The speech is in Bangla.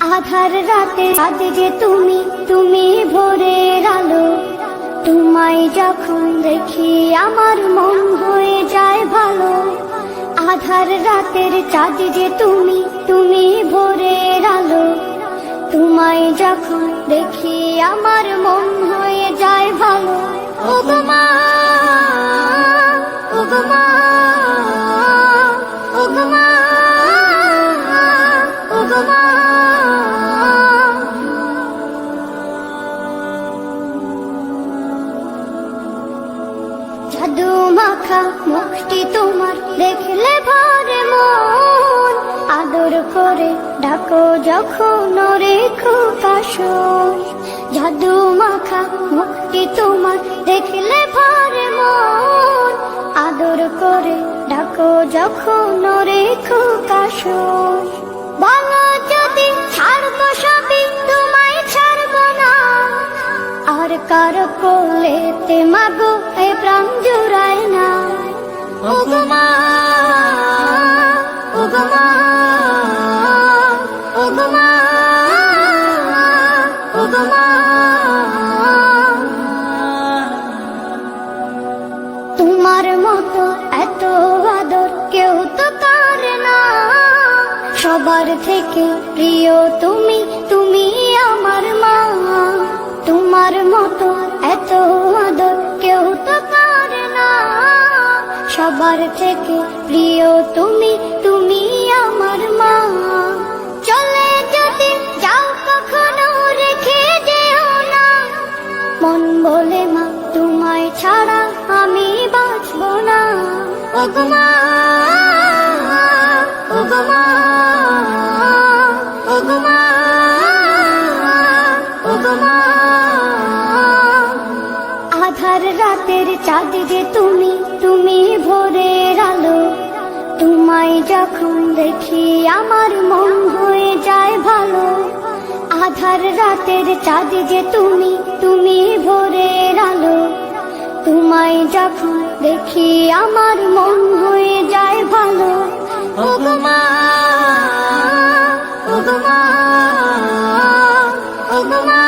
আধার রাতে চাঁদ যে তুমি, তুমি ভোরের আলো। তোমায় যখন দেখি আমার মন হয়ে যায় ভালো। আধার রাতের চাঁদ যে তুমি, তুমি ভোরের আলো। তোমায় যখন দেখি আমার মন হয়ে যায় ভালো। ওগো মা, ওগো মা, ওগো মা, ওগো মা। জাদু মাখা মুখটি তোমার দেখলে ভরে মন। আদর করে ডাকো যখন রেখো কাশন। জাদু মাখা মুখটি তোমার দেখলে ভরে মন। আদর করে ডাকো যখন রেখো কাশন। বলো যদি ছাড়বো সবই, তোমায় ছাড়বো না। আর কারো কোলেতে মাগো এ প্রাণ জুড়ায় না। ওগো মা, ওগো মা, ওগো মা, ওগো মা। তোমার মতো এত আদর কেউ তো করে না। সবার থেকে প্রিয় তুমি, তুমি আমার মা। তোমার মতো এত আদর কেউ তো করে না। সবার থেকে প্রিয় তুমি, তুমি আমার মা। চলে যদি যাও কখনো রেখে যেও না। মন বলে মা তোমায় ছাড়া আমি বাঁচবো না। ওগো মা, ওগো মা, ওগো মা, ওগো মা। আধার রাতের চাঁদ যে তুমি, তুমি ভোরের আলো। তোমায় যখন দেখি আমার মন হয়ে যায় ভালো। আধার রাতের চাঁদ যে তুমি, তুমি ভোরের আলো। তোমায় যখন দেখি আমার মন হয়ে যায় ভালো। ওগো মা, ওগো মা, ওগো মা।